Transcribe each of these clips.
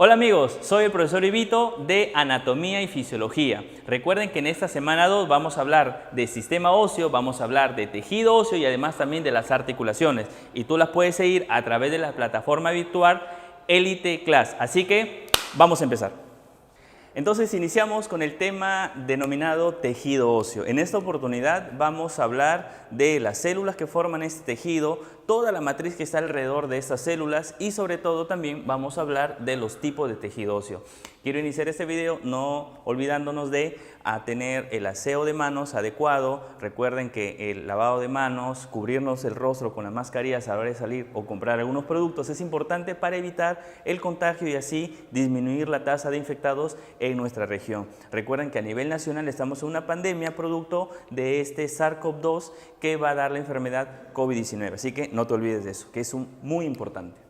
Hola amigos, soy el profesor Ibito de Anatomía y Fisiología. Recuerden que en esta semana 2 vamos a hablar de sistema óseo, vamos a hablar de tejido óseo y además también de las articulaciones. Y tú las puedes seguir a través de la plataforma virtual Elite Class. Así que vamos a empezar. Entonces iniciamos con el tema denominado tejido óseo. En esta oportunidad vamos a hablar de las células que forman este tejido, toda la matriz que está alrededor de estas células y sobre todo también vamos a hablar de los tipos de tejido óseo. Quiero iniciar este video no olvidándonos de tener el aseo de manos adecuado. Recuerden que el lavado de manos, cubrirnos el rostro con las mascarillas a la hora de salir o comprar algunos productos es importante para evitar el contagio y así disminuir la tasa de infectados en nuestra región. Recuerden que a nivel nacional estamos en una pandemia producto de este SARS-CoV-2 que va a dar la enfermedad COVID-19. Así que no te olvides de eso, que es muy importante.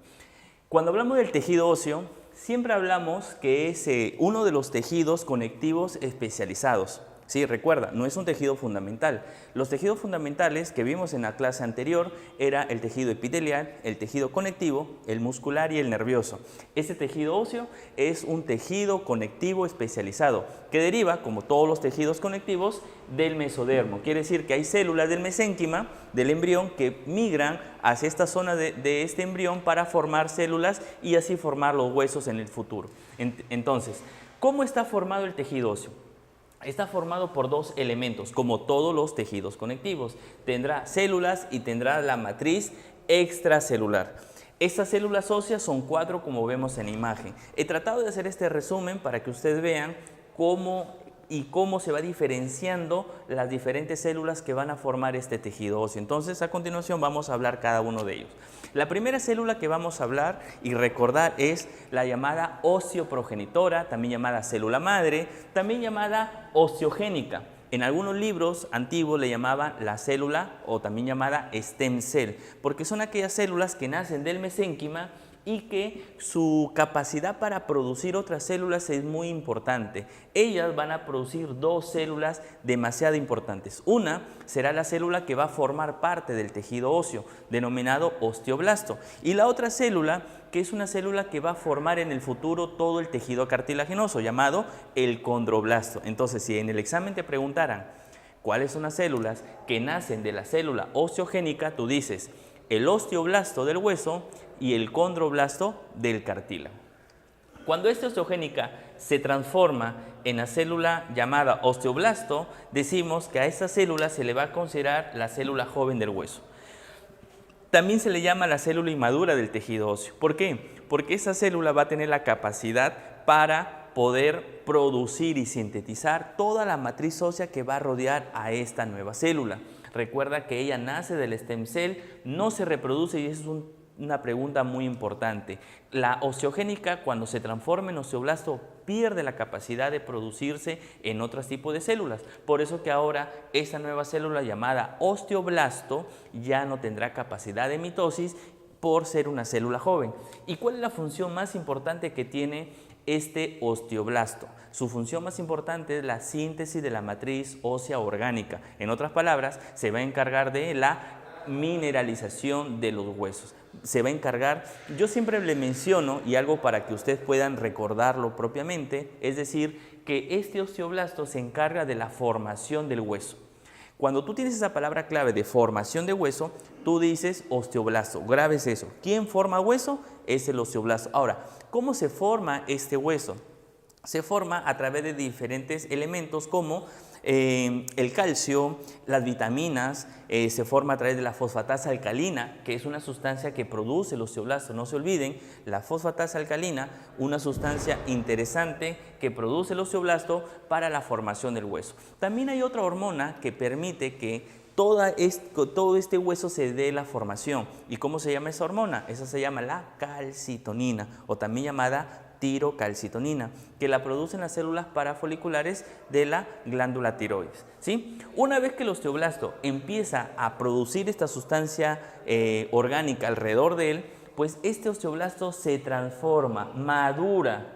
Cuando hablamos del tejido óseo, siempre hablamos que es uno de los tejidos conectivos especializados. Sí, recuerda, no es un tejido fundamental. Los tejidos fundamentales que vimos en la clase anterior era el tejido epitelial, el tejido conectivo, el muscular y el nervioso. Este tejido óseo es un tejido conectivo especializado que deriva, como todos los tejidos conectivos, del mesodermo. Quiere decir que hay células del mesénquima, del embrión, que migran hacia esta zona de este embrión para formar células y así formar los huesos en el futuro. Entonces, ¿cómo está formado el tejido óseo? Está formado por dos elementos, como todos los tejidos conectivos. Tendrá células y tendrá la matriz extracelular. Estas células óseas son 4 como vemos en la imagen. He tratado de hacer este resumen para que ustedes vean cómo se va diferenciando las diferentes células que van a formar este tejido óseo. Entonces, a continuación vamos a hablar cada uno de ellos. La primera célula que vamos a hablar y recordar es la llamada osteoprogenitora, también llamada célula madre, también llamada osteogénica. En algunos libros antiguos le llamaban la célula o también llamada stem cell, porque son aquellas células que nacen del mesénquima y que su capacidad para producir otras células es muy importante. Ellas van a producir dos células demasiado importantes. Una será la célula que va a formar parte del tejido óseo, denominado osteoblasto. Y la otra célula, que es una célula que va a formar en el futuro todo el tejido cartilaginoso, llamado el condroblasto. Entonces, si en el examen te preguntaran cuáles son las células que nacen de la célula osteogénica, tú dices el osteoblasto del hueso y el condroblasto del cartílago. Cuando esta osteogénica se transforma en la célula llamada osteoblasto, decimos que a esta célula se le va a considerar la célula joven del hueso. También se le llama la célula inmadura del tejido óseo. ¿Por qué? Porque esa célula va a tener la capacidad para poder producir y sintetizar toda la matriz ósea que va a rodear a esta nueva célula. Recuerda que ella nace del stem cell, no se reproduce y eso es una pregunta muy importante. La osteogénica, cuando se transforma en osteoblasto, pierde la capacidad de producirse en otros tipos de células. Por eso que ahora esta nueva célula llamada osteoblasto ya no tendrá capacidad de mitosis por ser una célula joven. ¿Y cuál es la función más importante que tiene este osteoblasto? Su función más importante es la síntesis de la matriz ósea orgánica. En otras palabras, se va a encargar de la mineralización de los huesos. Se va a encargar, yo siempre le menciono, y algo para que ustedes puedan recordarlo propiamente, es decir, que este osteoblasto se encarga de la formación del hueso. Cuando tú tienes esa palabra clave de formación de hueso, tú dices osteoblasto, grabes eso. ¿Quién forma hueso? Es el osteoblasto. Ahora, ¿cómo se forma este hueso? Se forma a través de diferentes elementos como el calcio, las vitaminas, se forma a través de la fosfatasa alcalina, que es una sustancia que produce el osteoblasto. No se olviden, la fosfatasa alcalina, una sustancia interesante que produce el osteoblasto para la formación del hueso. También hay otra hormona que permite que todo este hueso se dé la formación. ¿Y cómo se llama esa hormona? Esa se llama la calcitonina o también llamada tirocalcitonina, que la producen las células parafoliculares de la glándula tiroides, ¿sí? Una vez que el osteoblasto empieza a producir esta sustancia orgánica alrededor de él, pues este osteoblasto se transforma, madura.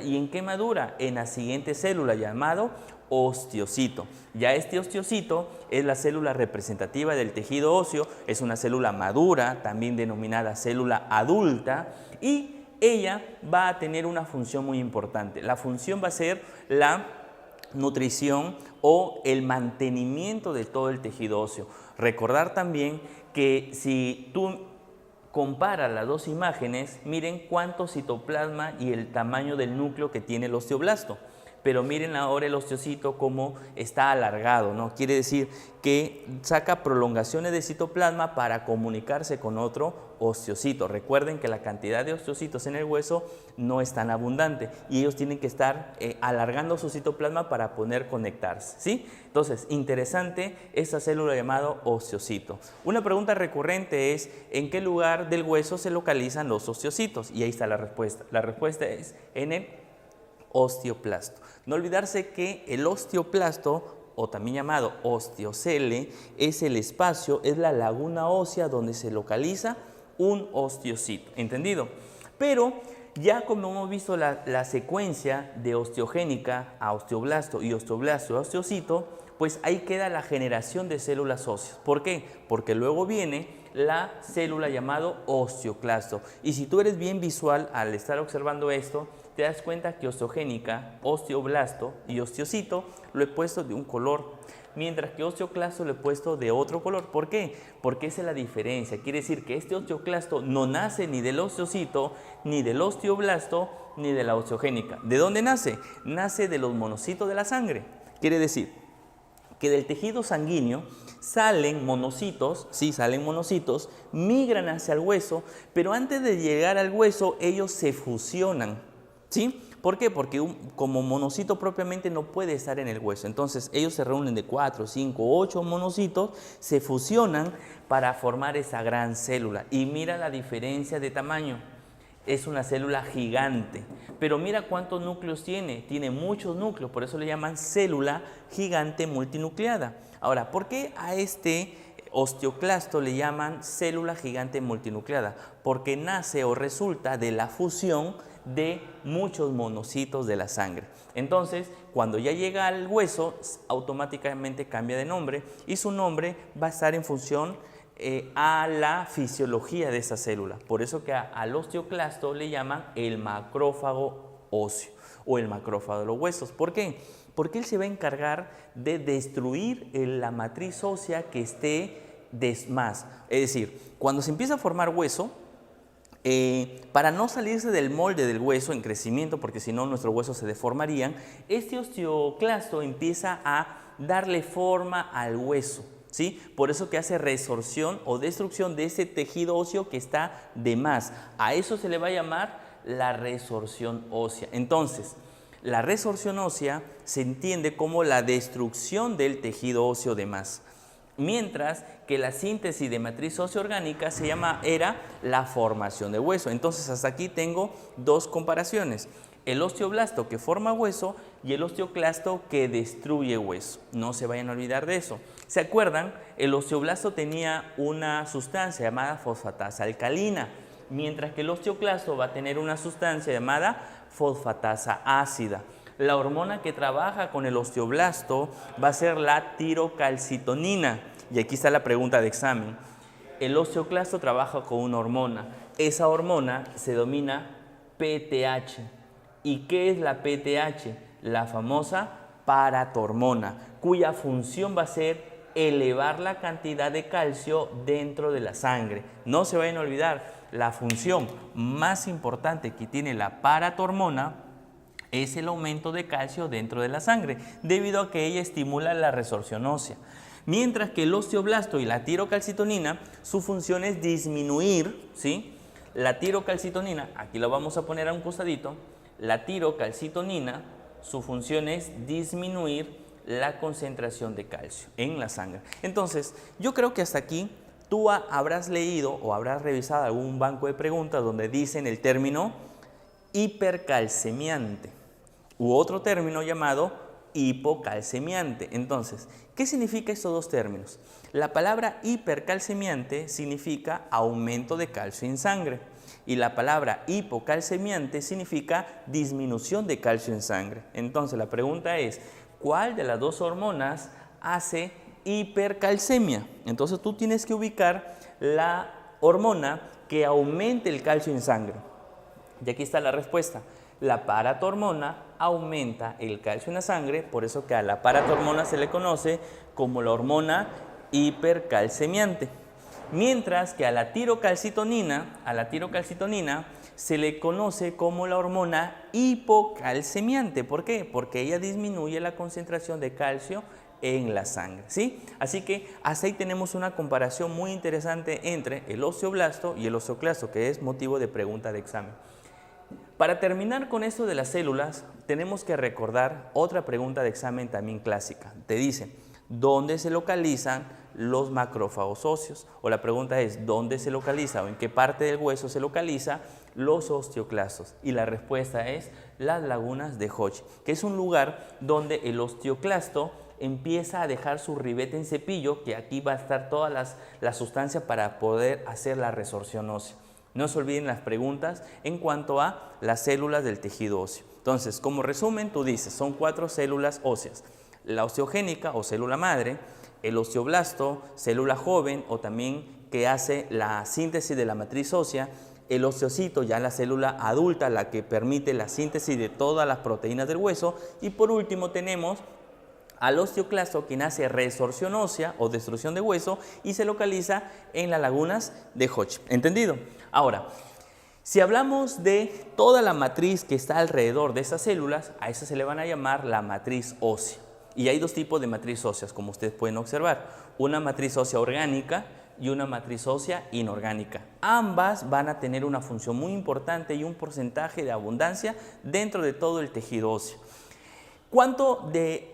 ¿Y en qué madura? En la siguiente célula llamado osteocito. Ya este osteocito es la célula representativa del tejido óseo, es una célula madura, también denominada célula adulta, y ella va a tener una función muy importante. La función va a ser la nutrición o el mantenimiento de todo el tejido óseo. Recordar también que si tú comparas las dos imágenes, miren cuánto citoplasma y el tamaño del núcleo que tiene el osteoblasto. Pero miren ahora el osteocito cómo está alargado, ¿no? Quiere decir que saca prolongaciones de citoplasma para comunicarse con otro osteocito. Recuerden que la cantidad de osteocitos en el hueso no es tan abundante y ellos tienen que estar alargando su citoplasma para poder conectarse, ¿sí? Entonces, interesante esta célula llamada osteocito. Una pregunta recurrente es, ¿en qué lugar del hueso se localizan los osteocitos? Y ahí está la respuesta. La respuesta es en el osteoplasto. No olvidarse que el osteoplasto, o también llamado osteocele, es el espacio, es la laguna ósea donde se localiza un osteocito. ¿Entendido? Pero ya como hemos visto la secuencia de osteogénica a osteoblasto y osteoblasto a osteocito, pues ahí queda la generación de células óseas. ¿Por qué? Porque luego viene la célula llamado osteoclasto. Y si tú eres bien visual al estar observando esto, te das cuenta que osteogénica, osteoblasto y osteocito lo he puesto de un color, mientras que osteoclasto lo he puesto de otro color. ¿Por qué? Porque esa es la diferencia. Quiere decir que este osteoclasto no nace ni del osteocito, ni del osteoblasto, ni de la osteogénica. ¿De dónde nace? Nace de los monocitos de la sangre. Quiere decir que del tejido sanguíneo salen monocitos, sí, salen monocitos, migran hacia el hueso, pero antes de llegar al hueso ellos se fusionan. ¿Sí? ¿Por qué? Porque como monocito propiamente no puede estar en el hueso. Entonces ellos se reúnen de 4, 5, 8 monocitos, se fusionan para formar esa gran célula. Y mira la diferencia de tamaño. Es una célula gigante. Pero mira cuántos núcleos tiene. Tiene muchos núcleos, por eso le llaman célula gigante multinucleada. Ahora, ¿por qué a este osteoclasto le llaman célula gigante multinucleada? Porque nace o resulta de la fusión de muchos monocitos de la sangre. Entonces, cuando ya llega al hueso, automáticamente cambia de nombre y su nombre va a estar en función a la fisiología de esa célula. Por eso que al osteoclasto le llaman el macrófago óseo o el macrófago de los huesos. ¿Por qué? Porque él se va a encargar de destruir la matriz ósea que esté más. Es decir, cuando se empieza a formar hueso, para no salirse del molde del hueso en crecimiento, porque si no nuestros huesos se deformarían, este osteoclasto empieza a darle forma al hueso, ¿sí? Por eso que hace resorción o destrucción de ese tejido óseo que está de más. A eso se le va a llamar la resorción ósea. Entonces, la resorción ósea se entiende como la destrucción del tejido óseo de más. Mientras que la síntesis de matriz ósea orgánica era la formación de hueso. Entonces hasta aquí tengo dos comparaciones, el osteoblasto que forma hueso y el osteoclasto que destruye hueso. No se vayan a olvidar de eso. ¿Se acuerdan? El osteoblasto tenía una sustancia llamada fosfatasa alcalina, mientras que el osteoclasto va a tener una sustancia llamada fosfatasa ácida. La hormona que trabaja con el osteoblasto va a ser la tirocalcitonina. Y aquí está la pregunta de examen. El osteoclasto trabaja con una hormona. Esa hormona se denomina PTH. ¿Y qué es la PTH? La famosa paratormona, cuya función va a ser elevar la cantidad de calcio dentro de la sangre. No se vayan a olvidar, la función más importante que tiene la paratormona es el aumento de calcio dentro de la sangre, debido a que ella estimula la resorción ósea. Mientras que el osteoblasto y la tirocalcitonina, su función es disminuir, ¿sí? La tirocalcitonina, aquí lo vamos a poner a un costadito, la tirocalcitonina, su función es disminuir la concentración de calcio en la sangre. Entonces, yo creo que hasta aquí tú habrás leído o habrás revisado algún banco de preguntas donde dicen el término hipercalcemiante u otro término llamado hipocalcemiante. Entonces, ¿qué significa estos dos términos? La palabra hipercalcemiante significa aumento de calcio en sangre y la palabra hipocalcemiante significa disminución de calcio en sangre. Entonces, la pregunta es, ¿cuál de las dos hormonas hace hipercalcemia? Entonces, tú tienes que ubicar la hormona que aumente el calcio en sangre. Y aquí está la respuesta. La paratormona aumenta el calcio en la sangre, por eso que a la paratormona se le conoce como la hormona hipercalcemiante. Mientras que a la tirocalcitonina se le conoce como la hormona hipocalcemiante. ¿Por qué? Porque ella disminuye la concentración de calcio en la sangre, ¿sí? Así que hasta ahí tenemos una comparación muy interesante entre el osteoblasto y el osteoclasto, que es motivo de pregunta de examen. Para terminar con esto de las células, tenemos que recordar otra pregunta de examen también clásica. Te dice, ¿dónde se localizan los macrófagos óseos? O la pregunta es, ¿dónde se localiza o en qué parte del hueso se localiza los osteoclastos? Y la respuesta es las lagunas de Hodge, que es un lugar donde el osteoclasto empieza a dejar su ribete en cepillo, que aquí va a estar toda la sustancia para poder hacer la resorción ósea. No se olviden las preguntas en cuanto a las células del tejido óseo. Entonces, como resumen, tú dices, son 4 células óseas. La osteogénica o célula madre, el osteoblasto, célula joven o también que hace la síntesis de la matriz ósea, el osteocito, ya la célula adulta, la que permite la síntesis de todas las proteínas del hueso, y por último tenemos al osteoclasto, quien hace resorción ósea o destrucción de hueso y se localiza en las lagunas de Hodge. ¿Entendido? Ahora, si hablamos de toda la matriz que está alrededor de esas células, a esa se le van a llamar la matriz ósea. Y hay 2 tipos de matriz óseas, como ustedes pueden observar. Una matriz ósea orgánica y una matriz ósea inorgánica. Ambas van a tener una función muy importante y un porcentaje de abundancia dentro de todo el tejido óseo. ¿Cuánto de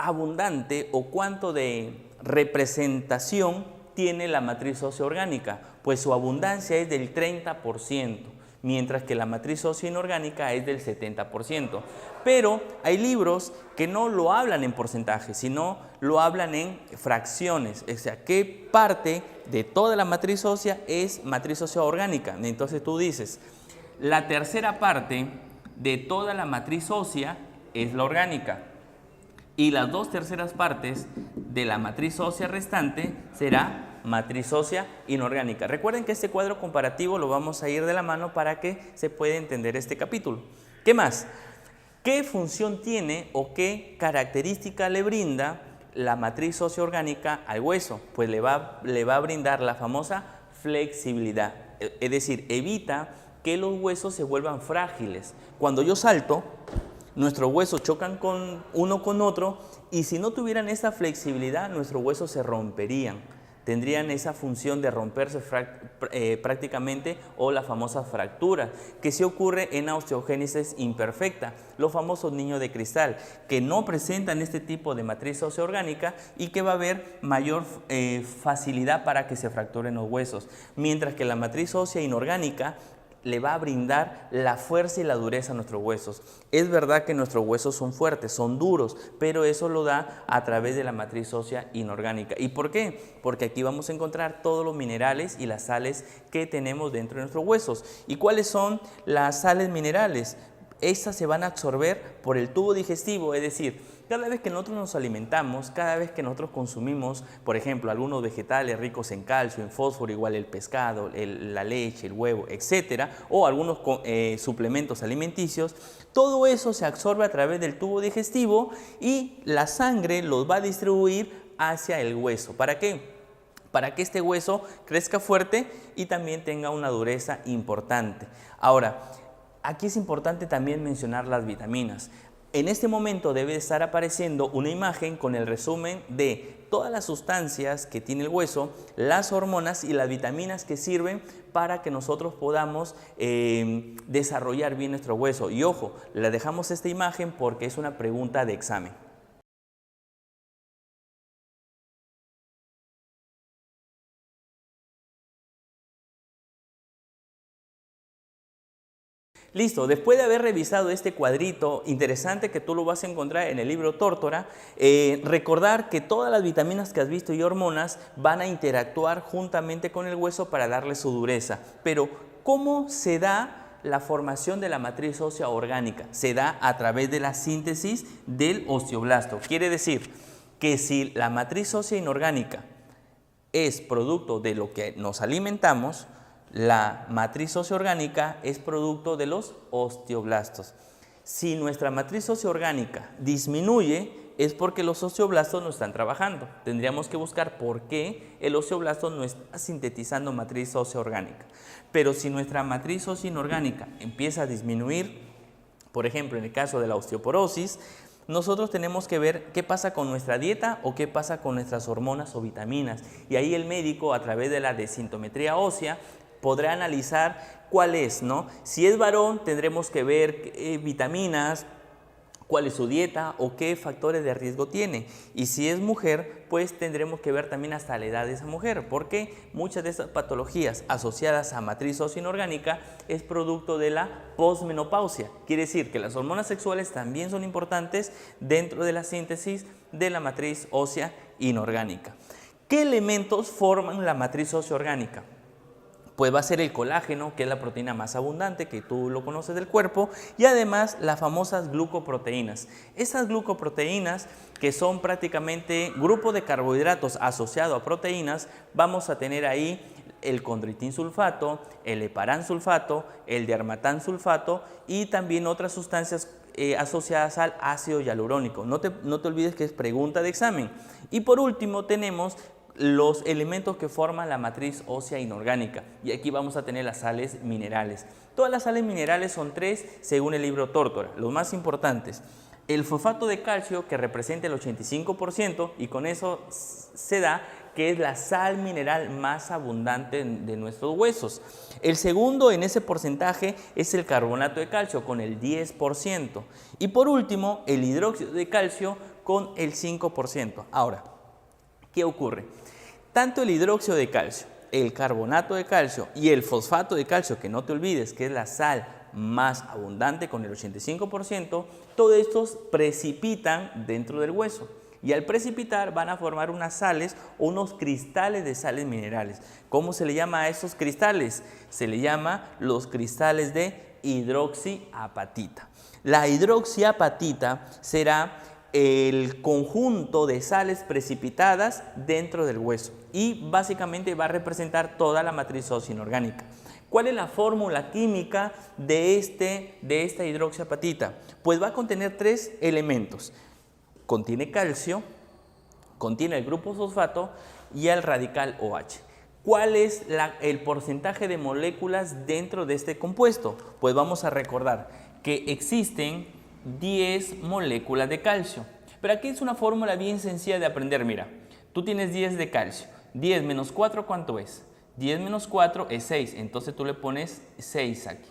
abundante o cuánto de representación tiene la matriz ósea orgánica? Pues su abundancia es del 30%, mientras que la matriz ósea inorgánica es del 70%. Pero hay libros que no lo hablan en porcentaje, sino lo hablan en fracciones, o sea, qué parte de toda la matriz ósea es matriz ósea orgánica. Entonces tú dices, la tercera parte de toda la matriz ósea es la orgánica, y las 2/3 partes de la matriz ósea restante será matriz ósea inorgánica. Recuerden que este cuadro comparativo lo vamos a ir de la mano para que se pueda entender este capítulo. ¿Qué más? ¿Qué función tiene o qué característica le brinda la matriz ósea orgánica al hueso? Pues le va a brindar la famosa flexibilidad, es decir, evita que los huesos se vuelvan frágiles. Cuando yo salto, nuestros huesos chocan uno con otro, y si no tuvieran esa flexibilidad, nuestros huesos se romperían. Tendrían esa función de romperse prácticamente, o la famosa fractura, que sí ocurre en la osteogénesis imperfecta, los famosos niños de cristal, que no presentan este tipo de matriz ósea orgánica y que va a haber mayor facilidad para que se fracturen los huesos, mientras que la matriz ósea inorgánica le va a brindar la fuerza y la dureza a nuestros huesos. Es verdad que nuestros huesos son fuertes, son duros, pero eso lo da a través de la matriz ósea inorgánica. ¿Y por qué? Porque aquí vamos a encontrar todos los minerales y las sales que tenemos dentro de nuestros huesos. ¿Y cuáles son las sales minerales? Estas se van a absorber por el tubo digestivo, es decir, cada vez que nosotros nos alimentamos, cada vez que nosotros consumimos, por ejemplo, algunos vegetales ricos en calcio, en fósforo, igual el pescado, la leche, el huevo, etcétera, o algunos suplementos alimenticios, todo eso se absorbe a través del tubo digestivo y la sangre los va a distribuir hacia el hueso. ¿Para qué? Para que este hueso crezca fuerte y también tenga una dureza importante. Ahora, aquí es importante también mencionar las vitaminas. En este momento debe estar apareciendo una imagen con el resumen de todas las sustancias que tiene el hueso, las hormonas y las vitaminas que sirven para que nosotros podamos desarrollar bien nuestro hueso. Y ojo, le dejamos esta imagen porque es una pregunta de examen. Listo, después de haber revisado este cuadrito interesante que tú lo vas a encontrar en el libro Tórtora, recordar que todas las vitaminas que has visto y hormonas van a interactuar juntamente con el hueso para darle su dureza. Pero, ¿cómo se da la formación de la matriz ósea orgánica? Se da a través de la síntesis del osteoblasto. Quiere decir que si la matriz ósea inorgánica es producto de lo que nos alimentamos, La matriz ósea orgánica es producto de los osteoblastos. Si nuestra matriz ósea orgánica disminuye, es porque los osteoblastos no están trabajando. Tendríamos que buscar por qué el osteoblasto no está sintetizando matriz ósea orgánica. Pero si nuestra matriz ósea inorgánica empieza a disminuir, por ejemplo, en el caso de la osteoporosis, nosotros tenemos que ver qué pasa con nuestra dieta o qué pasa con nuestras hormonas o vitaminas. Y ahí el médico, a través de la densitometría ósea, podrá analizar cuál es, ¿no? Si es varón, tendremos que ver vitaminas, cuál es su dieta o qué factores de riesgo tiene. Y si es mujer, pues tendremos que ver también hasta la edad de esa mujer, porque muchas de estas patologías asociadas a matriz ósea inorgánica es producto de la posmenopausia. Quiere decir que las hormonas sexuales también son importantes dentro de la síntesis de la matriz ósea inorgánica. ¿Qué elementos forman la matriz ósea orgánica? Pues va a ser el colágeno, que es la proteína más abundante, que tú lo conoces del cuerpo, y además las famosas glucoproteínas. Estas glucoproteínas, que son prácticamente grupo de carbohidratos asociado a proteínas, vamos a tener ahí el condroitin sulfato, el heparan sulfato, el diarmatan sulfato y también otras sustancias asociadas al ácido hialurónico. No te olvides que es pregunta de examen. Y por último tenemos los elementos que forman la matriz ósea inorgánica, y aquí vamos a tener las sales minerales. Todas las sales minerales son 3 según el libro Tórtora, los más importantes. El fosfato de calcio, que representa el 85%, y con eso se da que es la sal mineral más abundante de nuestros huesos. El segundo en ese porcentaje es el carbonato de calcio con el 10%. Y por último, el hidróxido de calcio con el 5%. Ahora, ¿qué ocurre? Tanto el hidróxido de calcio, el carbonato de calcio y el fosfato de calcio, que no te olvides que es la sal más abundante con el 85%, todos estos precipitan dentro del hueso. Y al precipitar van a formar unas sales o unos cristales de sales minerales. ¿Cómo se le llama a estos cristales? Se le llama los cristales de hidroxiapatita. La hidroxiapatita será el conjunto de sales precipitadas dentro del hueso y básicamente va a representar toda la matriz ósea inorgánica. ¿Cuál es la fórmula química de esta hidroxiapatita? Pues va a contener 3 elementos. Contiene calcio, contiene el grupo fosfato y el radical OH. ¿Cuál es el porcentaje de moléculas dentro de este compuesto? Pues vamos a recordar que existen 10 moléculas de calcio. Pero aquí es una fórmula bien sencilla de aprender. Mira, tú tienes 10 de calcio. 10 menos 4, ¿cuánto es? 10 menos 4 es 6. Entonces tú le pones 6 aquí.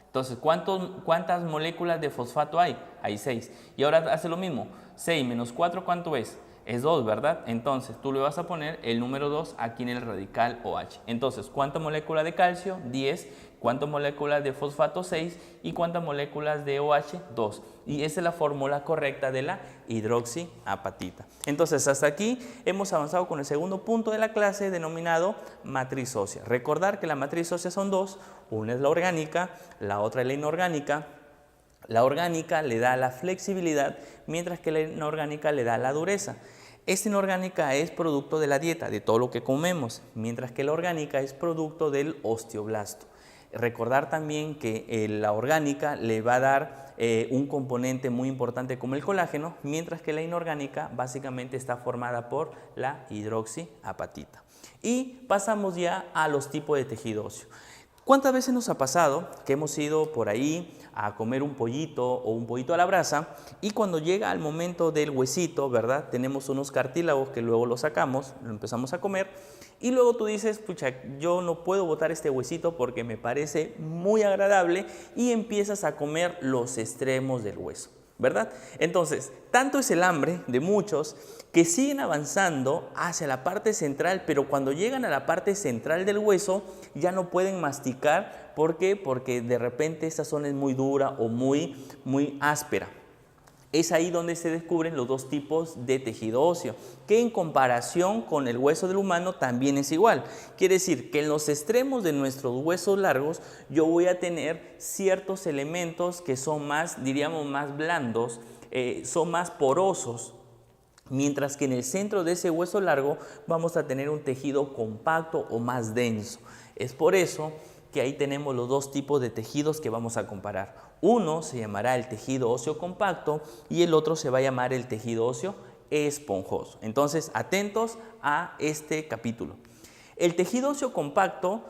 Entonces, ¿cuántas moléculas de fosfato hay? Hay 6. Y ahora hace lo mismo. 6 menos 4, ¿cuánto es? Es 2, ¿verdad? Entonces, tú le vas a poner el número 2 aquí en el radical OH. Entonces, ¿cuántas moléculas de calcio? 10. ¿Cuántas moléculas de fosfato? 6. ¿Y cuántas moléculas de OH? 2. Y esa es la fórmula correcta de la hidroxiapatita. Entonces, hasta aquí hemos avanzado con el segundo punto de la clase denominado matriz ósea. Recordar que la matriz ósea son 2. Una es la orgánica, la otra es la inorgánica. La orgánica le da la flexibilidad, mientras que la inorgánica le da la dureza. Esta inorgánica es producto de la dieta, de todo lo que comemos, mientras que la orgánica es producto del osteoblasto. Recordar también que la orgánica le va a dar un componente muy importante como el colágeno, mientras que la inorgánica básicamente está formada por la hidroxiapatita. Y pasamos ya a los tipos de tejido óseo. ¿Cuántas veces nos ha pasado que hemos ido por ahí a comer un pollito o un pollito a la brasa y cuando llega al momento del huesito, ¿verdad? Tenemos unos cartílagos que luego lo sacamos, lo empezamos a comer y luego tú dices, pucha, yo no puedo botar este huesito porque me parece muy agradable y empiezas a comer los extremos del hueso, ¿verdad? Entonces, tanto es el hambre de muchos que siguen avanzando hacia la parte central, pero cuando llegan a la parte central del hueso ya no pueden masticar. ¿Por qué? Porque de repente esta zona es muy dura o muy áspera. Es ahí donde se descubren los dos tipos de tejido óseo, que en comparación con el hueso del humano también es igual. Quiere decir que en los extremos de nuestros huesos largos yo voy a tener ciertos elementos que son más, diríamos, más blandos, son más porosos, mientras que en el centro de ese hueso largo vamos a tener un tejido compacto o más denso. Es por eso que ahí tenemos los dos tipos de tejidos que vamos a comparar. Uno se llamará el tejido óseo compacto y el otro se va a llamar el tejido óseo esponjoso. Entonces, atentos a este capítulo. El tejido óseo compacto,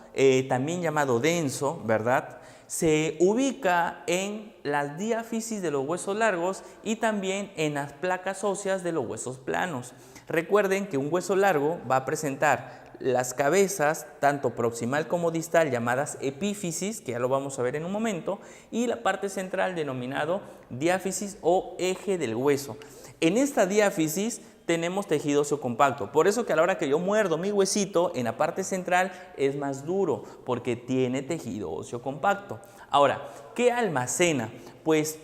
también llamado denso, ¿verdad?, se ubica en las diáfisis de los huesos largos y también en las placas óseas de los huesos planos. Recuerden que un hueso largo va a presentar las cabezas, tanto proximal como distal, llamadas epífisis, que ya lo vamos a ver en un momento, y la parte central denominado diáfisis o eje del hueso. En esta diáfisis tenemos tejido óseo compacto, por eso que a la hora que yo muerdo mi huesito, en la parte central es más duro, porque tiene tejido óseo compacto. Ahora, ¿qué almacena? Pues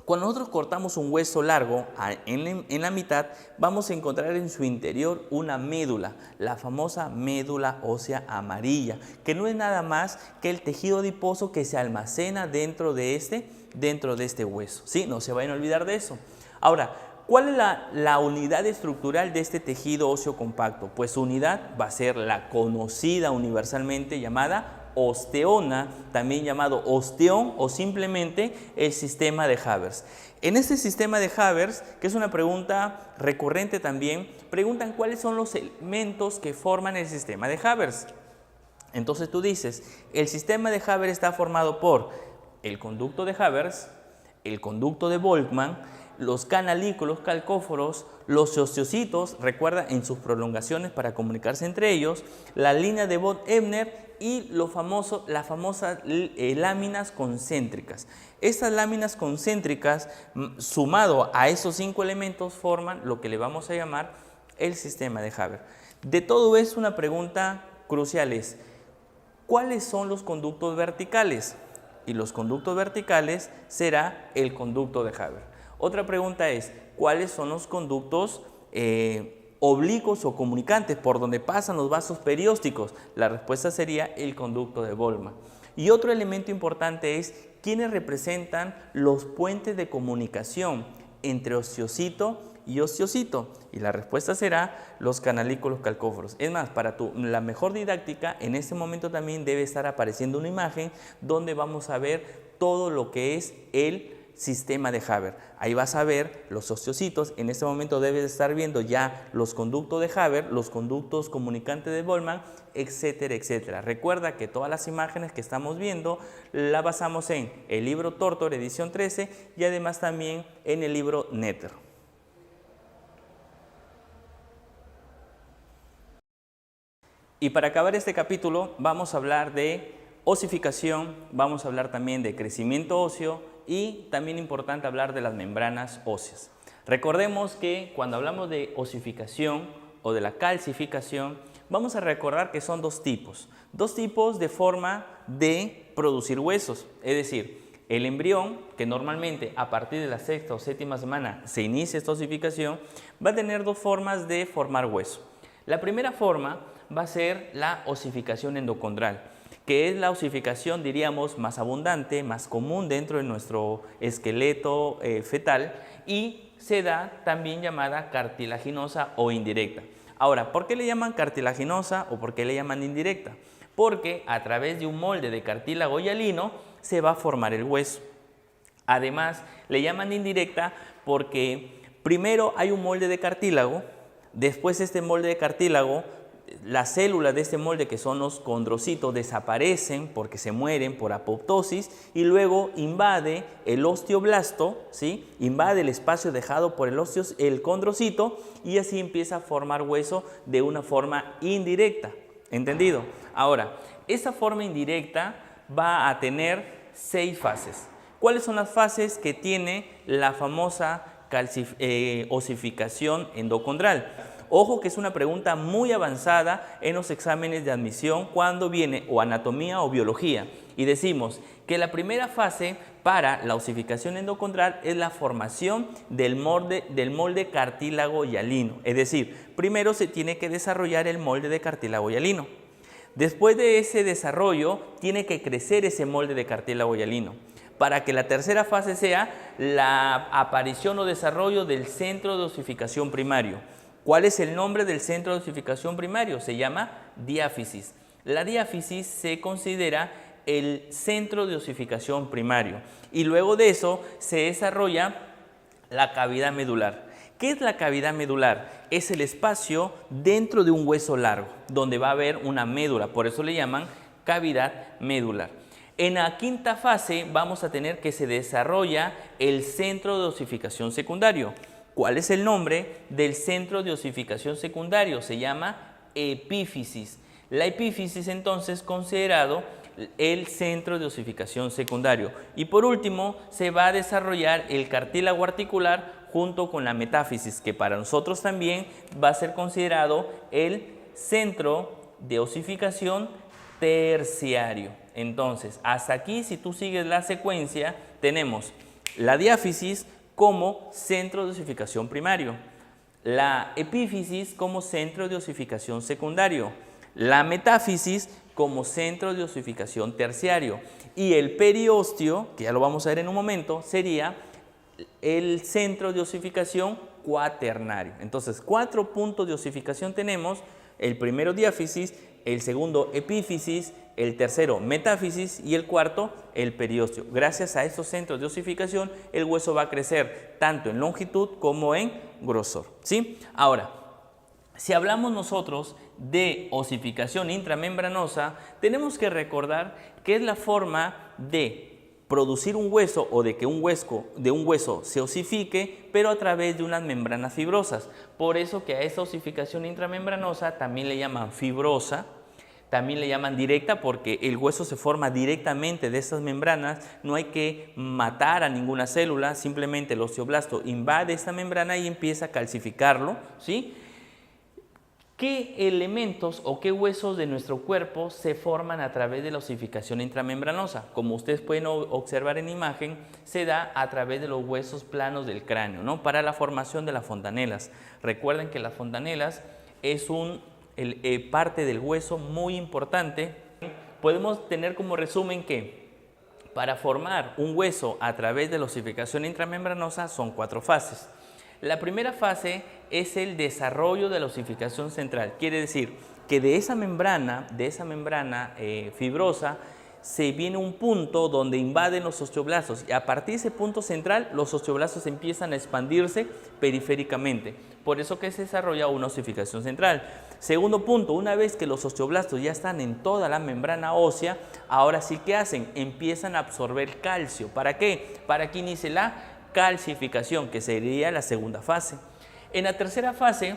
cuando nosotros cortamos un hueso largo en la mitad, vamos a encontrar en su interior una médula, la famosa médula ósea amarilla, que no es nada más que el tejido adiposo que se almacena dentro de este hueso. ¿Sí? No se vayan a olvidar de eso. Ahora, ¿cuál es la unidad estructural de este tejido óseo compacto? Pues su unidad va a ser la conocida universalmente llamada osteona, también llamado osteón o simplemente el sistema de Havers. En este sistema de Havers, que es una pregunta recurrente también, preguntan cuáles son los elementos que forman el sistema de Havers. Entonces tú dices, el sistema de Havers está formado por el conducto de Havers, el conducto de Volkmann, los canalículos calcóforos, los osteocitos, recuerda, en sus prolongaciones para comunicarse entre ellos, la línea de von Ebner y las famosas láminas concéntricas. Estas láminas concéntricas, sumado a esos 5 elementos, forman lo que le vamos a llamar el sistema de Havers. De todo eso, una pregunta crucial es, ¿cuáles son los conductos verticales? Y los conductos verticales será el conducto de Havers. Otra pregunta es, ¿cuáles son los conductos oblicuos o comunicantes por donde pasan los vasos periósticos? La respuesta sería el conducto de Volkmann. Y otro elemento importante es, ¿quiénes representan los puentes de comunicación entre osteocito y osteocito? Y la respuesta será los canalículos calcóforos. Es más, para la mejor didáctica, en este momento también debe estar apareciendo una imagen donde vamos a ver todo lo que es el sistema de Havers. Ahí vas a ver los osteocitos. En este momento debes estar viendo ya los conductos de Havers, los conductos comunicantes de Volkmann, etcétera, etcétera. Recuerda que todas las imágenes que estamos viendo las basamos en el libro Tortor, edición 13, y además también en el libro Netter. Y para acabar este capítulo vamos a hablar de osificación, vamos a hablar también de crecimiento óseo y también importante hablar de las membranas óseas. Recordemos que cuando hablamos de osificación o de la calcificación, vamos a recordar que son dos tipos de forma de producir huesos, es decir, el embrión, que normalmente a partir de la 6ª o 7ª semana se inicia esta osificación, va a tener dos formas de formar hueso. La primera forma va a ser la osificación endocondral, que es la osificación, diríamos, más abundante, más común dentro de nuestro esqueleto fetal y se da también llamada cartilaginosa o indirecta. Ahora, ¿por qué le llaman cartilaginosa o por qué le llaman indirecta? Porque a través de un molde de cartílago hialino se va a formar el hueso. Además, le llaman indirecta porque primero hay un molde de cartílago, después este molde de cartílago, las células de este molde, que son los condrocitos, desaparecen porque se mueren por apoptosis y luego invade el osteoblasto, ¿sí? Invade el espacio dejado por el condrocito y así empieza a formar hueso de una forma indirecta. ¿Entendido? Ahora, esta forma indirecta va a tener 6 fases. ¿Cuáles son las fases que tiene la famosa osificación endocondral? Ojo que es una pregunta muy avanzada en los exámenes de admisión cuando viene o anatomía o biología. Y decimos que la primera fase para la osificación endocondral es la formación del molde cartílago hialino. Es decir, primero se tiene que desarrollar el molde de cartílago hialino. Después de ese desarrollo, tiene que crecer ese molde de cartílago hialino, para que la tercera fase sea la aparición o desarrollo del centro de osificación primario. ¿Cuál es el nombre del centro de osificación primario? Se llama diáfisis. La diáfisis se considera el centro de osificación primario y luego de eso se desarrolla la cavidad medular. ¿Qué es la cavidad medular? Es el espacio dentro de un hueso largo donde va a haber una médula, por eso le llaman cavidad medular. En la quinta fase vamos a tener que se desarrolla el centro de osificación secundario. ¿Cuál es el nombre del centro de osificación secundario? Se llama epífisis. La epífisis entonces considerado el centro de osificación secundario. Y por último se va a desarrollar el cartílago articular junto con la metáfisis, que para nosotros también va a ser considerado el centro de osificación terciario. Entonces, hasta aquí, si tú sigues la secuencia, tenemos la diáfisis como centro de osificación primario, la epífisis como centro de osificación secundario, la metáfisis como centro de osificación terciario y el periósteo, que ya lo vamos a ver en un momento, sería el centro de osificación cuaternario. Entonces, 4 puntos de osificación tenemos: el primero diáfisis, el segundo epífisis, el tercero metáfisis y el cuarto el periósteo. Gracias a estos centros de osificación el hueso va a crecer tanto en longitud como en grosor, ¿sí? Ahora, si hablamos nosotros de osificación intramembranosa, tenemos que recordar que es la forma de producir un hueso o de que un hueso se osifique, pero a través de unas membranas fibrosas. Por eso que a esa osificación intramembranosa también le llaman fibrosa, también le llaman directa, porque el hueso se forma directamente de estas membranas, no hay que matar a ninguna célula, simplemente el osteoblasto invade esta membrana y empieza a calcificarlo, ¿sí? ¿Qué elementos o qué huesos de nuestro cuerpo se forman a través de la osificación intramembranosa? Como ustedes pueden observar en imagen, se da a través de los huesos planos del cráneo, ¿no? Para la formación de las fontanelas. Recuerden que las fontanelas es parte del hueso muy importante. Podemos tener como resumen que para formar un hueso a través de la osificación intramembranosa son 4 fases. La primera fase es el desarrollo de la osificación central. Quiere decir que de esa membrana fibrosa se viene un punto donde invaden los osteoblastos y a partir de ese punto central los osteoblastos empiezan a expandirse periféricamente. Por eso que se desarrolla una osificación central. Segundo punto, una vez que los osteoblastos ya están en toda la membrana ósea, ahora sí, ¿qué hacen? Empiezan a absorber calcio. ¿Para qué? Para que inicie la calcificación, que sería la segunda fase. En la tercera fase,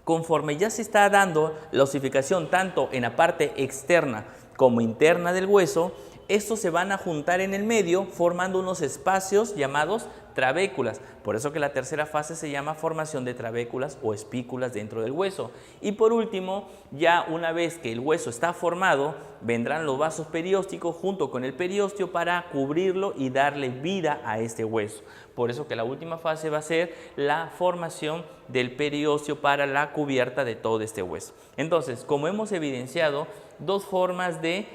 conforme ya se está dando la osificación tanto en la parte externa como interna del hueso, estos se van a juntar en el medio formando unos espacios llamados trabéculas. Por eso que la tercera fase se llama formación de trabéculas o espículas dentro del hueso. Y por último, ya una vez que el hueso está formado, vendrán los vasos periósticos junto con el periósteo para cubrirlo y darle vida a este hueso. Por eso que la última fase va a ser la formación del periósteo para la cubierta de todo este hueso. Entonces, como hemos evidenciado, 2 formas de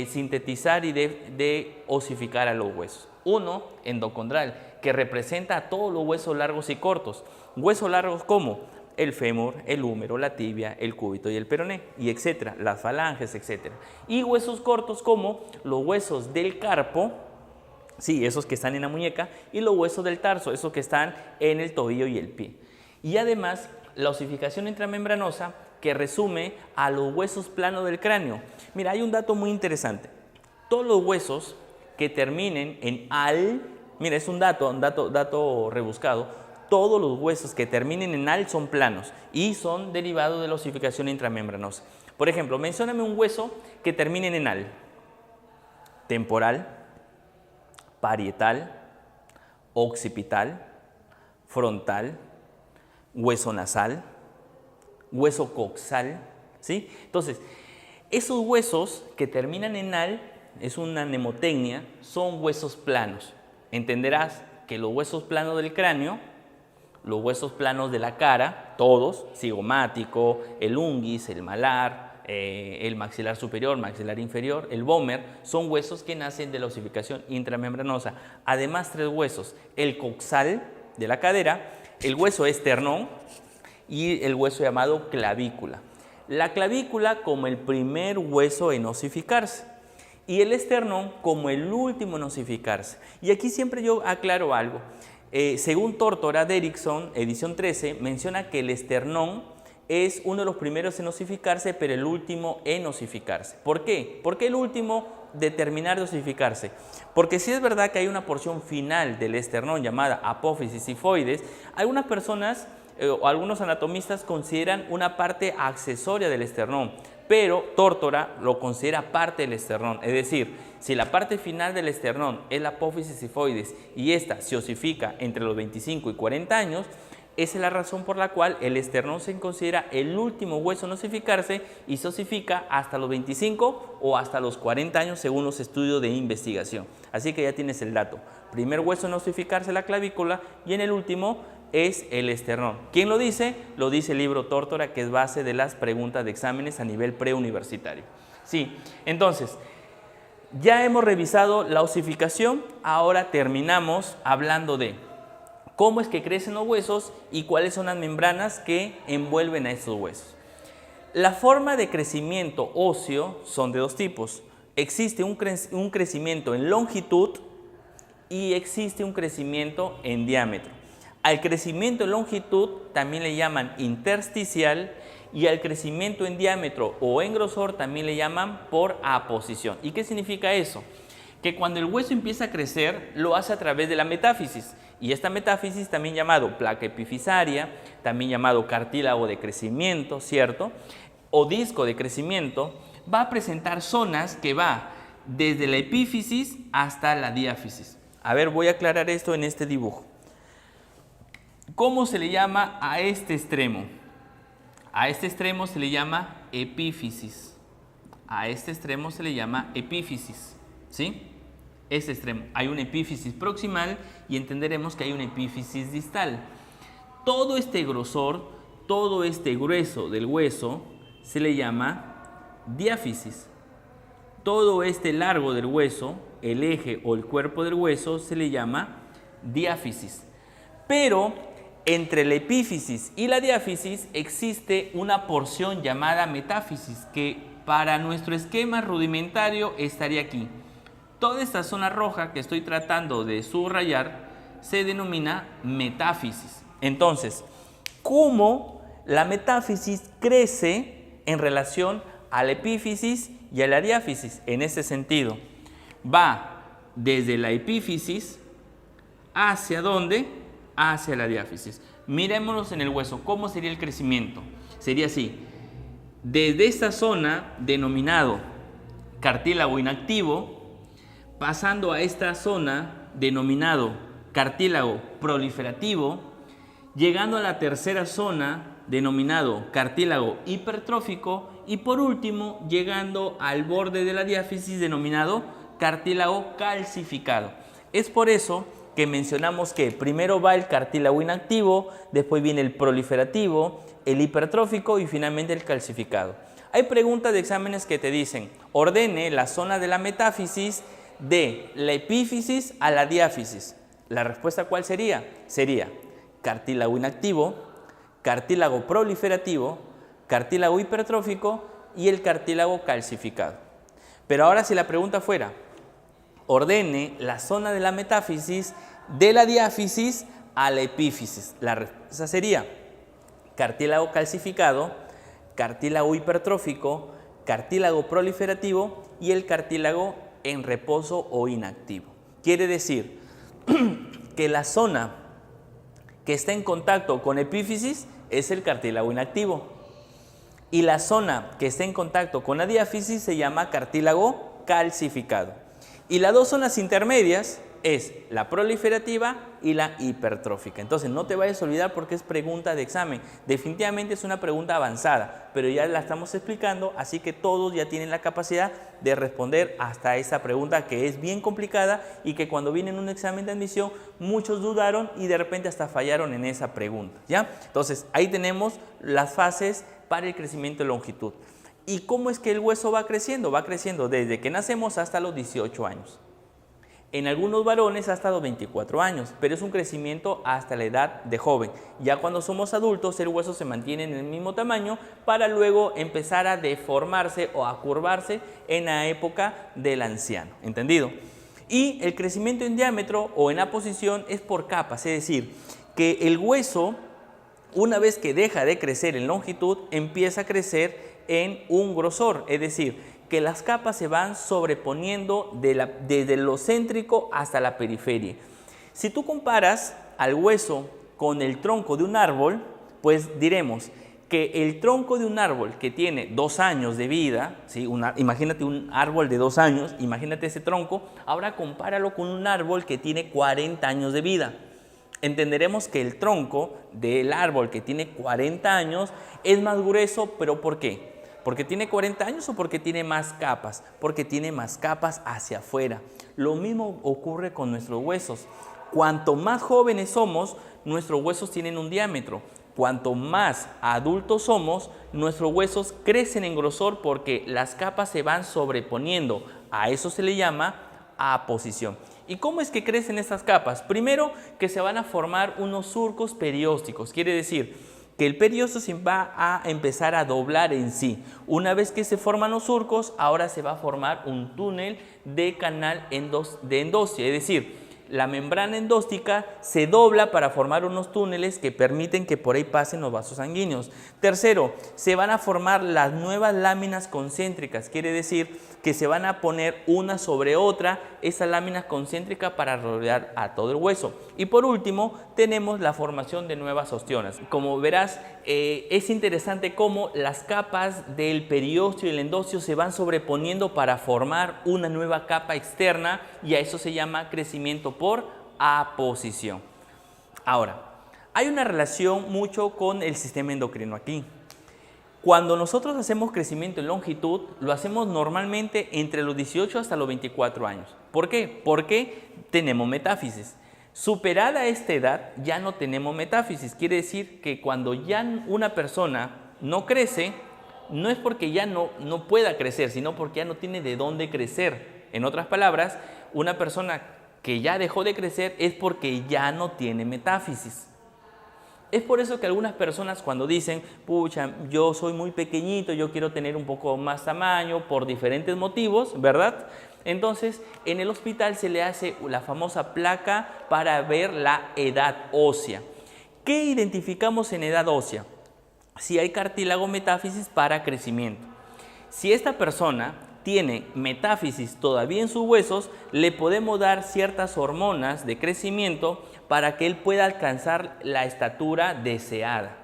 sintetizar y de osificar a los huesos. Uno, endocondral, que representa a todos los huesos largos y cortos. Huesos largos como el fémur, el húmero, la tibia, el cúbito y el peroné, y etcétera, las falanges, etcétera. Y huesos cortos como los huesos del carpo, sí, esos que están en la muñeca, y los huesos del tarso, esos que están en el tobillo y el pie. Y además, la osificación intramembranosa, que resume a los huesos planos del cráneo. Mira, hay un dato muy interesante. Todos los huesos que terminen en al, mira, es un dato rebuscado, todos los huesos que terminen en al son planos y son derivados de la osificación intramembranosa. Por ejemplo, mencióname un hueso que termine en al. Temporal, parietal, occipital, frontal, hueso nasal, hueso coxal, ¿sí? Entonces, esos huesos que terminan en al, es una mnemotecnia, son huesos planos. Entenderás que los huesos planos del cráneo, los huesos planos de la cara, todos, cigomático, el unguis, el malar, el maxilar superior, maxilar inferior, el vómer, son huesos que nacen de la osificación intramembranosa. Además, 3 huesos, el coxal de la cadera, el hueso esternón y el hueso llamado clavícula. la clavícula como el primer hueso en osificarse y el esternón como el último en osificarse. Y aquí siempre yo aclaro algo. Según Tórtora de Erickson, edición 13, menciona que el esternón es uno de los primeros en osificarse, pero el último en osificarse. ¿Por qué? ¿Por qué el último de terminar de osificarse? Porque sí es verdad que hay una porción final del esternón llamada apófisis sifoides. Algunas personas o algunos anatomistas consideran una parte accesoria del esternón, pero Tórtora lo considera parte del esternón. Es decir, si la parte final del esternón es la apófisis sifoides y esta se osifica entre los 25 y 40 años, esa es la razón por la cual el esternón se considera el último hueso en osificarse y se osifica hasta los 25 o hasta los 40 años según los estudios de investigación. Así que ya tienes el dato. Primer hueso en osificarse la clavícula y en el último es el esternón. ¿Quién lo dice? Lo dice el libro Tórtora, que es base de las preguntas de exámenes a nivel preuniversitario. Sí, entonces, ya hemos revisado la osificación, ahora terminamos hablando de cómo es que crecen los huesos y cuáles son las membranas que envuelven a estos huesos. La forma de crecimiento óseo son de dos tipos. Existe un crecimiento en longitud y existe un crecimiento en diámetro. Al crecimiento en longitud también le llaman intersticial y al crecimiento en diámetro o en grosor también le llaman por aposición. ¿Y qué significa eso? Que cuando el hueso empieza a crecer lo hace a través de la metáfisis y esta metáfisis también llamado placa epifisaria, también llamado cartílago de crecimiento, ¿cierto? O disco de crecimiento, va a presentar zonas que va desde la epífisis hasta la diáfisis. A ver, voy a aclarar esto en este dibujo. ¿Cómo se le llama a este extremo? A este extremo se le llama epífisis. A este extremo se le llama epífisis, ¿sí? Este extremo. Hay una epífisis proximal y entenderemos que hay una epífisis distal. Todo este grosor, todo este grueso del hueso se le llama diáfisis. Todo este largo del hueso, el eje o el cuerpo del hueso, se le llama diáfisis. Pero entre la epífisis y la diáfisis existe una porción llamada metáfisis que para nuestro esquema rudimentario estaría aquí. Toda esta zona roja que estoy tratando de subrayar se denomina metáfisis. Entonces, ¿cómo la metáfisis crece en relación a la epífisis y a la diáfisis? En ese sentido, va desde la epífisis hacia ¿dónde? Hacia la diáfisis. Mirémonos en el hueso. ¿Cómo sería el crecimiento? Sería así. Desde esta zona denominado cartílago inactivo, pasando a esta zona denominado cartílago proliferativo, llegando a la tercera zona denominado cartílago hipertrófico y por último llegando al borde de la diáfisis denominado cartílago calcificado. Es por eso que mencionamos que primero va el cartílago inactivo, después viene el proliferativo, el hipertrófico y finalmente el calcificado. Hay preguntas de exámenes que te dicen, ordene la zona de la metáfisis de la epífisis a la diáfisis. ¿La respuesta cuál sería? Sería cartílago inactivo, cartílago proliferativo, cartílago hipertrófico y el cartílago calcificado. Pero ahora si la pregunta fuera, ordene la zona de la metáfisis de la diáfisis a la epífisis. La respuesta sería cartílago calcificado, cartílago hipertrófico, cartílago proliferativo y el cartílago en reposo o inactivo. Quiere decir que la zona que está en contacto con epífisis es el cartílago inactivo y la zona que está en contacto con la diáfisis se llama cartílago calcificado. Y las dos zonas intermedias es la proliferativa y la hipertrófica. Entonces no te vayas a olvidar porque es pregunta de examen. Definitivamente es una pregunta avanzada, pero ya la estamos explicando, así que todos ya tienen la capacidad de responder hasta esa pregunta que es bien complicada y que cuando viene en un examen de admisión muchos dudaron y de repente hasta fallaron en esa pregunta, ¿ya? Entonces ahí tenemos las fases para el crecimiento de longitud. ¿Y cómo es que el hueso va creciendo? Va creciendo desde que nacemos hasta los 18 años. En algunos varones hasta los 24 años, pero es un crecimiento hasta la edad de joven. Ya cuando somos adultos, el hueso se mantiene en el mismo tamaño para luego empezar a deformarse o a curvarse en la época del anciano. ¿Entendido? Y el crecimiento en diámetro o en aposición es por capas, es decir, que el hueso, una vez que deja de crecer en longitud, empieza a crecer en un grosor, es decir, que las capas se van sobreponiendo desde lo céntrico hasta la periferia. Si tú comparas al hueso con el tronco de un árbol, pues diremos que el tronco de un árbol que tiene 2 años de vida, ¿sí? Imagínate un árbol de 2 años, imagínate ese tronco, ahora compáralo con un árbol que tiene 40 años de vida. Entenderemos que el tronco del árbol que tiene 40 años es más grueso, pero ¿por qué? ¿Porque tiene 40 años o porque tiene más capas? Porque tiene más capas hacia afuera. Lo mismo ocurre con nuestros huesos. Cuanto más jóvenes somos, nuestros huesos tienen un diámetro. Cuanto más adultos somos, nuestros huesos crecen en grosor porque las capas se van sobreponiendo. A eso se le llama aposición. ¿Y cómo es que crecen estas capas? Primero, que se van a formar unos surcos periósticos. Quiere decir que el periósteo se va a empezar a doblar en sí. Una vez que se forman los surcos, ahora se va a formar un túnel de canal de endosia, es decir, la membrana endóstica se dobla para formar unos túneles que permiten que por ahí pasen los vasos sanguíneos. Tercero, se van a formar las nuevas láminas concéntricas, quiere decir que se van a poner una sobre otra esas láminas concéntricas para rodear a todo el hueso. Y por último, tenemos la formación de nuevas ostiones. Como verás, es interesante cómo las capas del periósteo y el endósteo se van sobreponiendo para formar una nueva capa externa y a eso se llama crecimiento por aposición. Ahora, hay una relación mucho con el sistema endocrino aquí. Cuando nosotros hacemos crecimiento en longitud, lo hacemos normalmente entre los 18 hasta los 24 años. ¿Por qué? Porque tenemos metáfisis. Superada esta edad, ya no tenemos metáfisis. Quiere decir que cuando ya una persona no crece, no es porque ya no pueda crecer, sino porque ya no tiene de dónde crecer. En otras palabras, una persona que ya dejó de crecer es porque ya no tiene metáfisis. Es por eso que algunas personas cuando dicen, pucha, yo soy muy pequeñito, yo quiero tener un poco más tamaño por diferentes motivos, ¿verdad? Entonces, en el hospital se le hace la famosa placa para ver la edad ósea. ¿Qué identificamos en edad ósea? Si hay cartílago metáfisis para crecimiento. Si esta persona tiene metáfisis todavía en sus huesos, le podemos dar ciertas hormonas de crecimiento para que él pueda alcanzar la estatura deseada.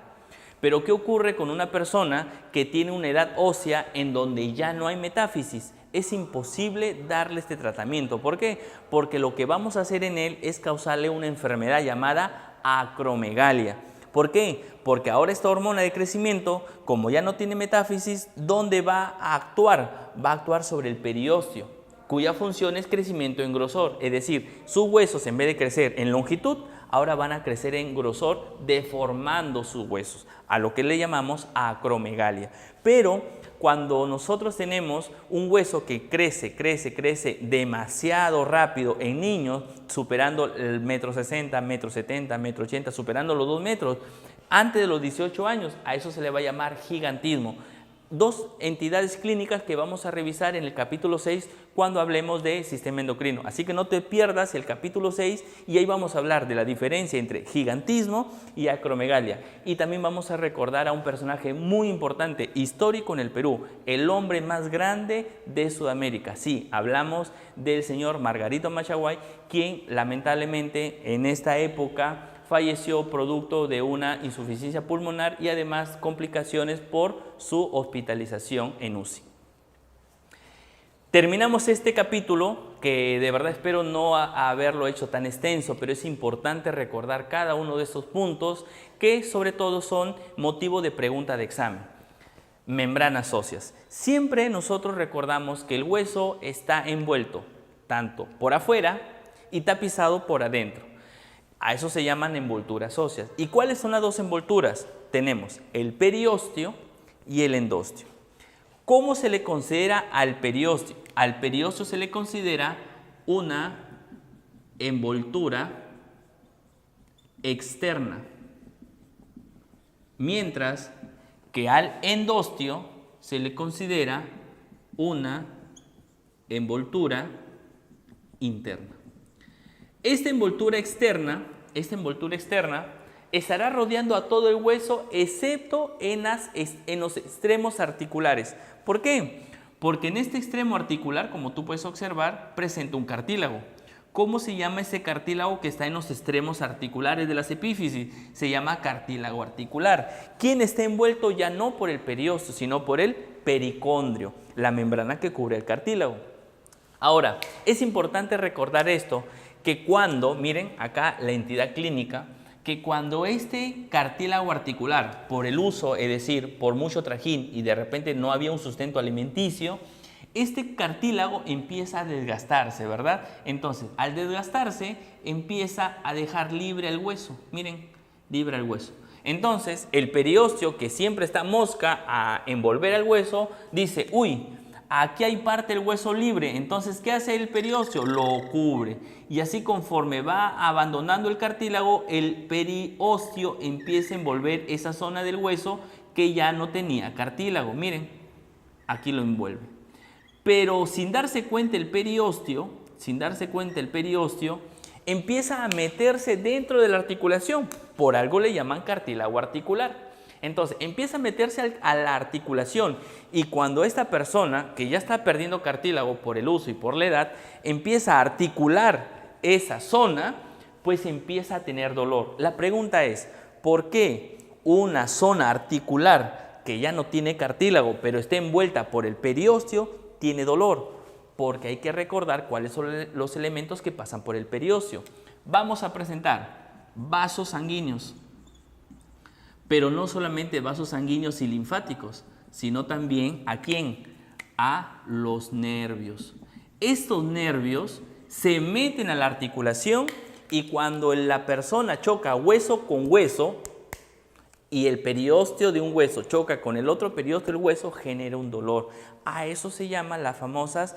Pero ¿qué ocurre con una persona que tiene una edad ósea en donde ya no hay metáfisis? Es imposible darle este tratamiento. ¿Por qué? Porque lo que vamos a hacer en él es causarle una enfermedad llamada acromegalia. ¿Por qué? Porque ahora esta hormona de crecimiento, como ya no tiene metáfisis, ¿dónde va a actuar? Va a actuar sobre el periósteo, cuya función es crecimiento en grosor. Es decir, sus huesos en vez de crecer en longitud, ahora van a crecer en grosor, deformando sus huesos, a lo que le llamamos acromegalia. Pero cuando nosotros tenemos un hueso que crece demasiado rápido en niños, superando el 1,60 m, 1,70 m, 1,80 m, superando los 2 metros, antes de los 18 años, a eso se le va a llamar gigantismo. Dos entidades clínicas que vamos a revisar en el capítulo 6 cuando hablemos de sistema endocrino. Así que no te pierdas el capítulo 6 y ahí vamos a hablar de la diferencia entre gigantismo y acromegalia. Y también vamos a recordar a un personaje muy importante, histórico en el Perú, el hombre más grande de Sudamérica. Sí, hablamos del señor Margarito Machaguay, quien lamentablemente en esta época falleció producto de una insuficiencia pulmonar y además complicaciones por su hospitalización en UCI. Terminamos este capítulo, que de verdad espero no haberlo hecho tan extenso, pero es importante recordar cada uno de estos puntos que sobre todo son motivo de pregunta de examen. Membranas óseas. Siempre nosotros recordamos que el hueso está envuelto tanto por afuera y tapizado por adentro. A eso se llaman envolturas óseas. ¿Y cuáles son las dos envolturas? Tenemos el periósteo y el endósteo. ¿Cómo se le considera al periósteo? Al periósteo se le considera una envoltura externa, mientras que al endostio se le considera una envoltura interna. Esta envoltura externa estará rodeando a todo el hueso excepto en los extremos articulares. ¿Por qué? Porque en este extremo articular, como tú puedes observar, presenta un cartílago. ¿Cómo se llama ese cartílago que está en los extremos articulares de las epífisis? Se llama cartílago articular. ¿Quién está envuelto ya no por el periósteo, sino por el pericondrio, la membrana que cubre el cartílago? Ahora, es importante recordar esto, que cuando, miren acá la entidad clínica, que cuando este cartílago articular, por el uso, es decir, por mucho trajín y de repente no había un sustento alimenticio, este cartílago empieza a desgastarse, ¿verdad? Entonces, al desgastarse, empieza a dejar libre el hueso. Miren, libre el hueso. Entonces, el periósteo, que siempre está mosca a envolver al hueso, dice, uy, aquí hay parte del hueso libre. Entonces, ¿qué hace el periósteo? Lo cubre. Y así, conforme va abandonando el cartílago, el periósteo empieza a envolver esa zona del hueso que ya no tenía cartílago. Miren, aquí lo envuelve. Pero sin darse cuenta el periósteo, empieza a meterse dentro de la articulación. Por algo le llaman cartílago articular. Entonces, empieza a meterse a la articulación, y cuando esta persona, que ya está perdiendo cartílago por el uso y por la edad, empieza a articular esa zona, pues empieza a tener dolor. La pregunta es, ¿por qué una zona articular que ya no tiene cartílago, pero está envuelta por el periósteo, tiene dolor? Porque hay que recordar cuáles son los elementos que pasan por el periósteo. Vamos a presentar vasos sanguíneos, pero no solamente vasos sanguíneos y linfáticos, sino también ¿a quién? A los nervios. Estos nervios se meten a la articulación, y cuando la persona choca hueso con hueso y el periósteo de un hueso choca con el otro periósteo del hueso, genera un dolor. A eso se llaman las famosas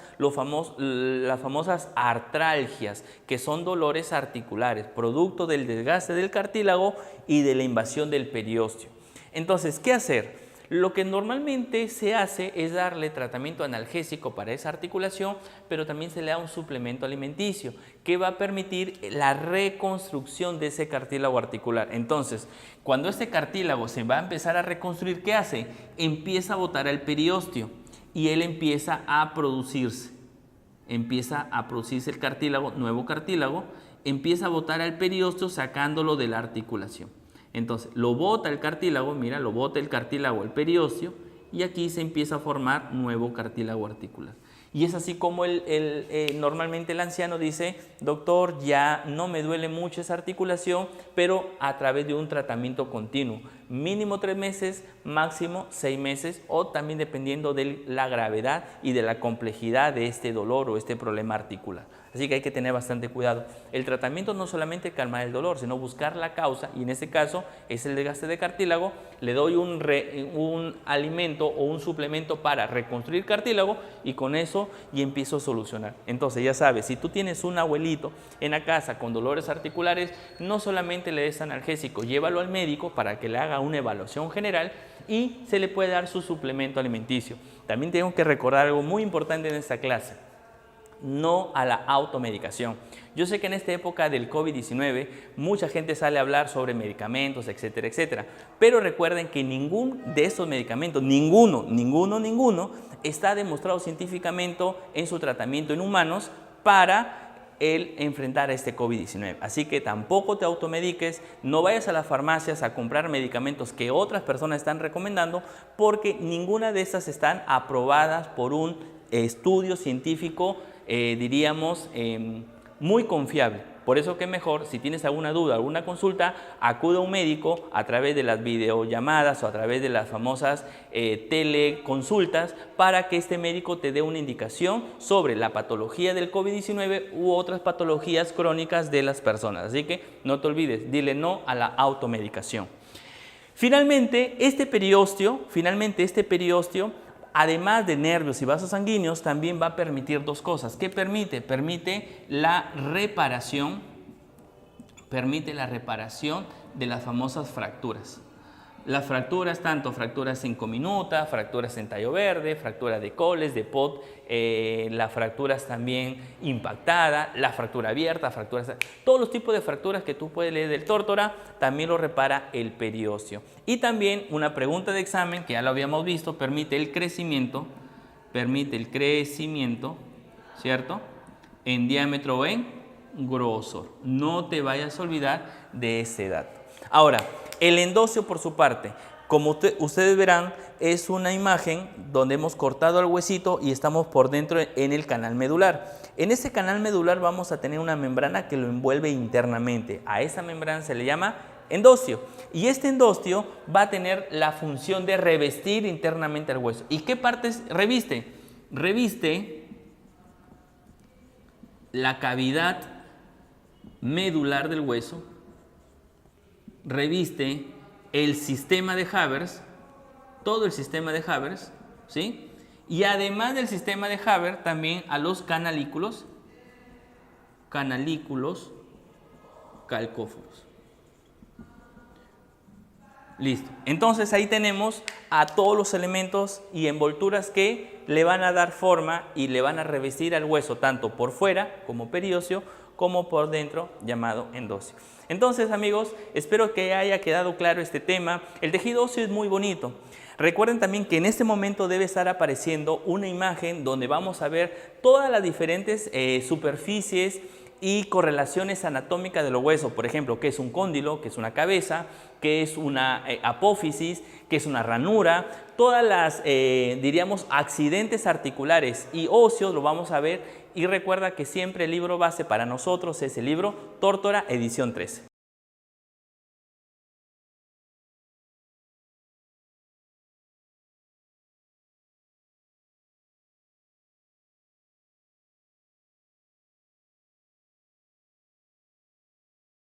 artralgias, que son dolores articulares, producto del desgaste del cartílago y de la invasión del periósteo. Entonces, ¿qué hacer? Lo que normalmente se hace es darle tratamiento analgésico para esa articulación, pero también se le da un suplemento alimenticio que va a permitir la reconstrucción de ese cartílago articular. Entonces, cuando este cartílago se va a empezar a reconstruir, ¿qué hace? Empieza a botar el periósteo y él empieza a producirse. Empieza a producirse el cartílago, nuevo cartílago, empieza a botar al periósteo sacándolo de la articulación. Entonces, lo bota el cartílago, mira, lo bota el cartílago al periósteo, y aquí se empieza a formar nuevo cartílago articular. Y es así como normalmente el anciano dice, doctor, ya no me duele mucho esa articulación, pero a través de un tratamiento continuo, mínimo 3 meses, máximo 6 meses, o también dependiendo de la gravedad y de la complejidad de este dolor o este problema articular. Así que hay que tener bastante cuidado. El tratamiento no solamente calmar el dolor, sino buscar la causa, y en este caso es el desgaste de cartílago. Le doy un alimento o un suplemento para reconstruir cartílago, y con eso y empiezo a solucionar. Entonces, ya sabes, si tú tienes un abuelito en la casa con dolores articulares, no solamente le des analgésico, llévalo al médico para que le haga una evaluación general y se le puede dar su suplemento alimenticio. También tengo que recordar algo muy importante en esta clase: no a la automedicación. Yo sé que en esta época del COVID-19 mucha gente sale a hablar sobre medicamentos, etcétera, etcétera, pero recuerden que ninguno de estos medicamentos, ninguno, está demostrado científicamente en su tratamiento en humanos para el enfrentar a este COVID-19. Así que tampoco te automediques, no vayas a las farmacias a comprar medicamentos que otras personas están recomendando, porque ninguna de estas están aprobadas por un estudio científico, diríamos, muy confiable. Por eso que mejor, si tienes alguna duda, alguna consulta, acude a un médico a través de las videollamadas o a través de las famosas teleconsultas, para que este médico te dé una indicación sobre la patología del COVID-19 u otras patologías crónicas de las personas. Así que no te olvides, dile no a la automedicación. Finalmente, este periósteo, además de nervios y vasos sanguíneos, también va a permitir dos cosas. ¿Qué permite? Permite la reparación de las famosas fracturas. Las fracturas, tanto fracturas en cominuta, fracturas en tallo verde, fracturas de coles, de pot, las fracturas también impactadas, la fractura abierta, todos los tipos de fracturas que tú puedes leer del tórtora, también lo repara el periósteo. Y también una pregunta de examen, que ya lo habíamos visto, permite el crecimiento, ¿cierto? En diámetro o en grosor. No te vayas a olvidar de ese dato. Ahora, el endosio por su parte, como ustedes verán, es una imagen donde hemos cortado el huesito y estamos por dentro en el canal medular. En ese canal medular vamos a tener una membrana que lo envuelve internamente. A esa membrana se le llama endosio. Y este endosio va a tener la función de revestir internamente el hueso. ¿Y qué partes reviste? Reviste la cavidad medular del hueso, reviste el sistema de Havers, todo el sistema de Havers, ¿sí? Y además del sistema de Havers, también a los canalículos calcóforos. Listo. Entonces ahí tenemos a todos los elementos y envolturas que le van a dar forma y le van a revestir al hueso, tanto por fuera como periósteo, como por dentro, llamado endosio. Entonces, amigos, espero que haya quedado claro este tema. El tejido óseo es muy bonito. Recuerden también que en este momento debe estar apareciendo una imagen donde vamos a ver todas las diferentes superficies y correlaciones anatómicas de los huesos. Por ejemplo, qué es un cóndilo, qué es una cabeza, qué es una apófisis, qué es una ranura. Todas las, diríamos, accidentes articulares y óseos lo vamos a ver. Y recuerda que siempre el libro base para nosotros es el libro Tórtora edición 13.